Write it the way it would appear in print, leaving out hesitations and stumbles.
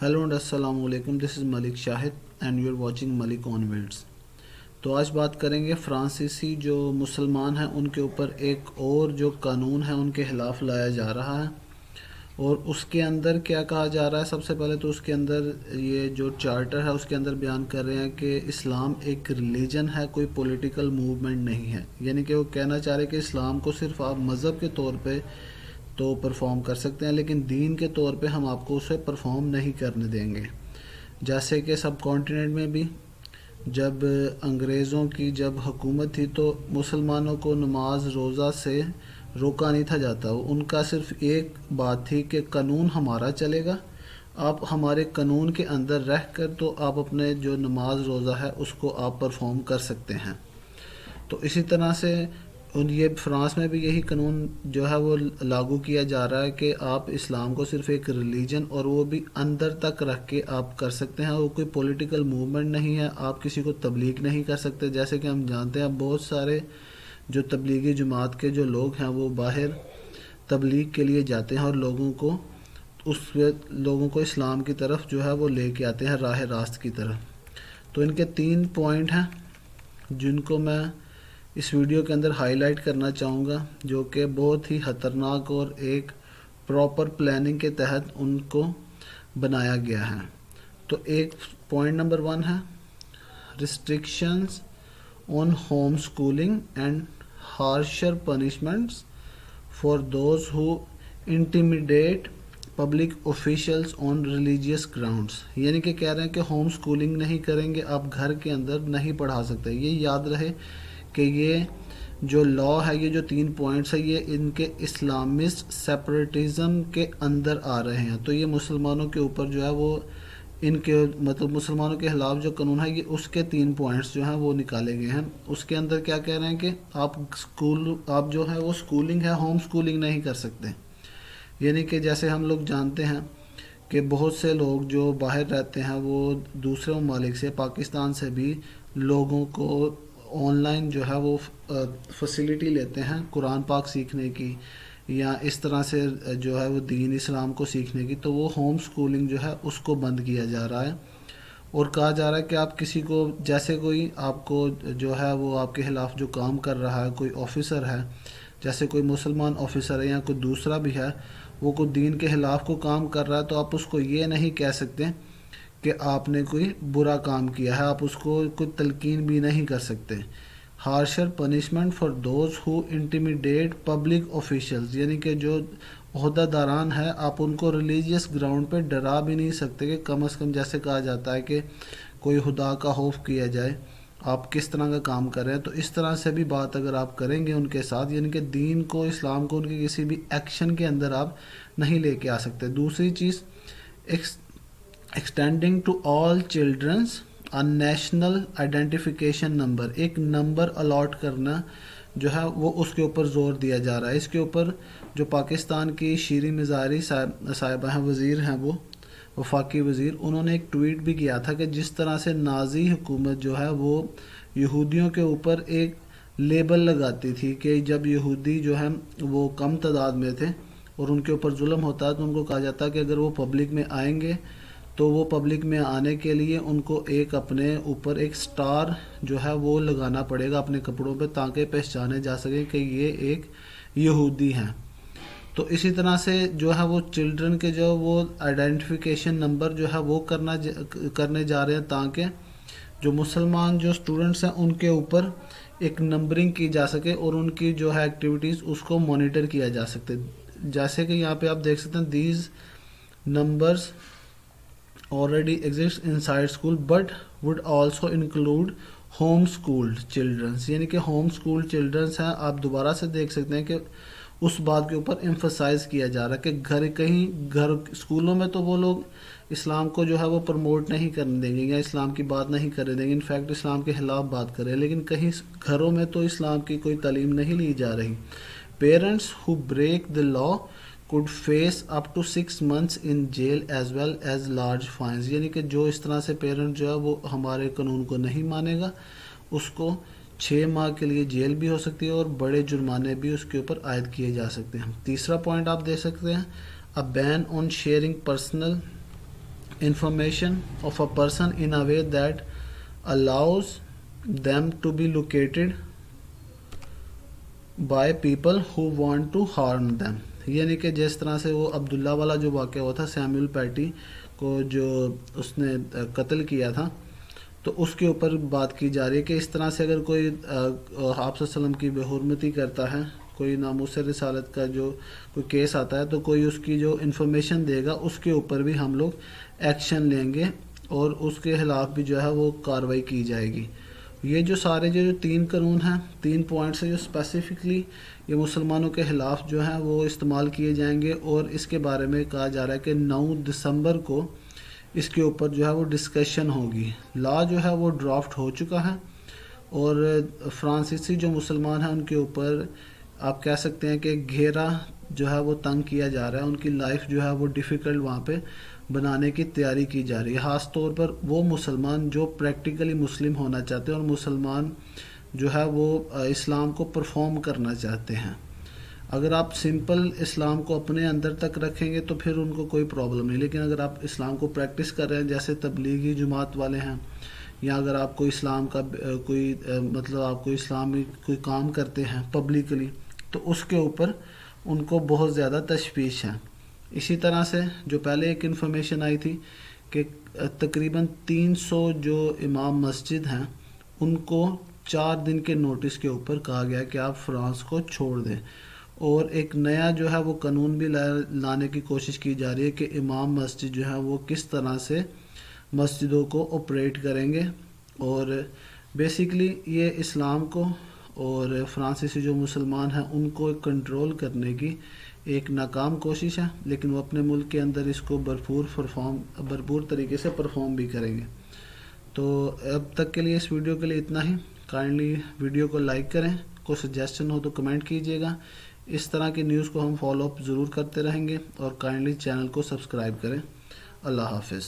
Hello and अस्सलाम वालेकुम, this is Malik Shahid and you are watching Malik onwards. तो आज बात करेंगे फ्रांसीसी जो मुसलमान हैं उनके ऊपर एक और जो कानून है उनके खिलाफ लाया जा रहा है और उसके अंदर क्या कहा जा रहा है। सबसे पहले तो उसके अंदर ये जो चार्टर है उसके अंदर बयान कर रहे हैं कि इस्लाम एक रिलीजन है, कोई पॉलिटिकल मूवमेंट नहीं है। यानी कि वो कहना चाह रहे हैं कि इस्लाम को सिर्फ आप मज़हब के तौर पे तो परफॉर्म कर सकते हैं, लेकिन दीन के तौर पे हम आपको उसे परफॉर्म नहीं करने देंगे। जैसे कि सब कॉन्टिनेंट में भी जब अंग्रेज़ों की जब हुकूमत थी तो मुसलमानों को नमाज रोज़ा से रोका नहीं था जाता। उनका सिर्फ एक बात थी कि कानून हमारा चलेगा, आप हमारे कानून के अंदर रह कर तो आप अपने जो नमाज रोज़ा है उसको आप परफॉर्म कर सकते हैं। तो इसी तरह से ये फ्रांस में भी यही कानून जो है वो लागू किया जा रहा है कि आप इस्लाम को सिर्फ एक रिलीजन और वो भी अंदर तक रख के आप कर सकते हैं। वो कोई पॉलिटिकल मूवमेंट नहीं है, आप किसी को तबलीग नहीं कर सकते। जैसे कि हम जानते हैं बहुत सारे जो तबलीगी जमात के जो लोग हैं वो बाहर तबलीग के लिए जाते हैं और लोगों को इस्लाम की तरफ जो है वो लेके आते हैं, राह रास्त की तरफ। तो इनके 3 पॉइंट हैं जिनको मैं इस वीडियो के अंदर हाईलाइट करना चाहूँगा, जो कि बहुत ही ख़तरनाक और एक प्रॉपर प्लानिंग के तहत उनको बनाया गया है। तो एक पॉइंट नंबर 1 है restrictions on home schooling and harsher punishments for those who intimidate public officials on religious grounds. यानी कि कह रहे हैं कि होम स्कूलिंग नहीं करेंगे, आप घर के अंदर नहीं पढ़ा सकते। ये याद रहे कि ये जो लॉ है, ये जो 3 पॉइंट्स है, ये इनके इस्लामिस्ट सेपरेटिज़म के अंदर आ रहे हैं। तो ये मुसलमानों के ऊपर जो है वो इनके मतलब मुसलमानों के खिलाफ जो कानून है ये उसके 3 पॉइंट्स जो हैं वो निकाले गए हैं। उसके अंदर क्या कह रहे हैं कि आप जो है वो स्कूलिंग है, होम स्कूलिंग नहीं कर सकते। यानी कि जैसे हम लोग जानते हैं कि बहुत से लोग जो बाहर रहते हैं वो दूसरे ममालिक से, पाकिस्तान से भी लोगों को ऑनलाइन जो है वो फैसिलिटी लेते हैं कुरान पाक सीखने की या इस तरह से जो है वो दीन इस्लाम को सीखने की। तो वो होम स्कूलिंग जो है उसको बंद किया जा रहा है और कहा जा रहा है कि आप किसी को, जैसे कोई आपको जो है वो आपके खिलाफ जो काम कर रहा है, कोई ऑफिसर है, जैसे कोई मुसलमान ऑफिसर है या कोई दूसरा भी है, वो कोई दीन के खिलाफ को काम कर रहा है, तो आप उसको ये नहीं कह सकते कि आपने कोई बुरा काम किया है, आप उसको कोई तलकीन भी नहीं कर सकते। Harsher punishment for those who intimidate public officials, यानी कि जो ओहदेदारान है आप उनको रिलीजियस ग्राउंड पे डरा भी नहीं सकते कि कम से कम, जैसे कहा जाता है कि कोई खुदा का खौफ किया जाए, आप किस तरह का काम कर रहे हैं। तो इस तरह से भी बात अगर आप करेंगे उनके साथ, यानी कि दीन को, इस्लाम को उनके किसी भी एक्शन के अंदर आप नहीं लेके आ सकते। दूसरी चीज़, extending to all childrens a national identification number, एक नंबर अलॉट करना जो है वो उसके ऊपर ज़ोर दिया जा रहा है। इसके ऊपर जो पाकिस्तान की शीरी मिज़ारी साहिबा हैं, वज़ीर हैं, वो वफाकी वज़ीर, उन्होंने एक ट्वीट भी किया था कि जिस तरह से नाजी हुकूमत जो है वो यहूदियों के ऊपर एक लेबल लगाती थी कि जब यहूदी जो है वो कम तादाद में थे और उनके ऊपर जुल्म होता है तो उनको कहा जाता है कि अगर वो पब्लिक में आएंगे तो वो पब्लिक में आने के लिए उनको एक अपने ऊपर एक स्टार जो है वो लगाना पड़ेगा अपने कपड़ों पे, ताकि पहचाने जा सके कि ये एक यहूदी हैं। तो इसी तरह से जो है वो चिल्ड्रन के जो वो आइडेंटिफिकेशन नंबर जो है वो करने जा रहे हैं, ताकि जो मुसलमान जो स्टूडेंट्स हैं उनके ऊपर एक नंबरिंग की जा सके और उनकी जो है एक्टिविटीज़ उसको मॉनिटर किया जा सकते। जैसे कि यहाँ पे आप देख सकते हैं, these numbers already exist inside school but would also include home schooled children, यानी कि होम स्कूल चिल्ड्रंस हैं। आप दोबारा से देख सकते हैं कि उस बात के ऊपर एम्फसाइज किया जा रहा है कि घर स्कूलों में तो वो लोग इस्लाम को जो है वो प्रमोट नहीं करने देंगे या इस्लाम की बात नहीं करने देंगे, इनफैक्ट इस्लाम के खिलाफ बात करें, लेकिन कहीं घरों में तो इस्लाम की कोई तालीम नहीं ली जा रही। Parents who break the law could face up to 6 months in jail as well as large fines, यानी कि जो इस तरह से पेरेंट जो है वो हमारे कानून को नहीं मानेगा उसको 6 माह के लिए जेल भी हो सकती है और बड़े जुर्माने भी उसके ऊपर आयद किए जा सकते हैं। तीसरा पॉइंट आप देख सकते हैं, a ban on sharing personal information of a person in a way that allows them to be located by people who want to harm them. یعنی کہ جس طرح سے وہ عبداللہ والا جو واقعہ ہوا تھا، سیموئل پیٹی کو جو اس نے قتل کیا تھا، تو اس کے اوپر بات کی جا رہی ہے کہ اس طرح سے اگر کوئی آپ صلی اللہ علیہ وسلم کی بے حرمتی کرتا ہے، کوئی ناموس رسالت کا جو کوئی کیس آتا ہے، تو کوئی اس کی جو انفارمیشن دے گا اس کے اوپر بھی ہم لوگ ایکشن لیں گے اور اس کے خلاف بھی جو ہے وہ کارروائی کی جائے گی. یہ جو سارے جو 3 قانون ہیں، 3 پوائنٹس ہیں جو اسپیسیفکلی یہ مسلمانوں کے خلاف جو ہیں وہ استعمال کیے جائیں گے، اور اس کے بارے میں کہا جا رہا ہے کہ 9 دسمبر کو اس کے اوپر جو ہے وہ ڈسکشن ہوگی. لا جو ہے وہ ڈرافٹ ہو چکا ہے، اور فرانسیسی جو مسلمان ہیں ان کے اوپر آپ کہہ سکتے ہیں کہ گھیرا جو ہے وہ تنگ کیا جا رہا ہے، ان کی لائف جو ہے وہ ڈیفیکلٹ وہاں پہ بنانے کی تیاری کی جا رہی ہے، خاص طور پر وہ مسلمان جو پریکٹیکلی مسلم ہونا چاہتے ہیں اور مسلمان جو ہے وہ اسلام کو پرفارم کرنا چاہتے ہیں. اگر آپ سمپل اسلام کو اپنے اندر تک رکھیں گے تو پھر ان کو کوئی پرابلم نہیں، لیکن اگر آپ اسلام کو پریکٹس کر رہے ہیں جیسے تبلیغی جماعت والے ہیں، یا اگر آپ کو اسلام کا کوئی مطلب آپ کو اسلامی کوئی کام کرتے ہیں پبلکلی، تو اس کے اوپر ان کو بہت زیادہ تشویش ہے. اسی طرح سے جو پہلے ایک انفارمیشن آئی تھی کہ تقریباً 300 جو امام مسجد ہیں ان کو 4 دن کے نوٹس کے اوپر کہا گیا کہ آپ فرانس کو چھوڑ دیں، اور ایک نیا جو ہے وہ قانون بھی لانے کی کوشش کی جا رہی ہے کہ امام مسجد جو ہے وہ کس طرح سے مسجدوں کو آپریٹ کریں گے. اور بیسیکلی یہ اسلام کو اور فرانسیسی جو مسلمان ہیں ان کو کنٹرول کرنے کی ایک ناکام کوشش ہے، لیکن وہ اپنے ملک کے اندر اس کو بھرپور طریقے سے پرفارم بھی کریں گے. تو اب تک کے لیے اس ویڈیو کے لیے اتنا ہی. کائنڈلی ویڈیو کو لائک کریں، کوئی سجیشن ہو تو کمنٹ کیجیے گا. اس طرح کی نیوز کو ہم فالو اپ ضرور کرتے رہیں گے، اور کائنڈلی چینل کو سبسکرائب کریں. اللہ حافظ.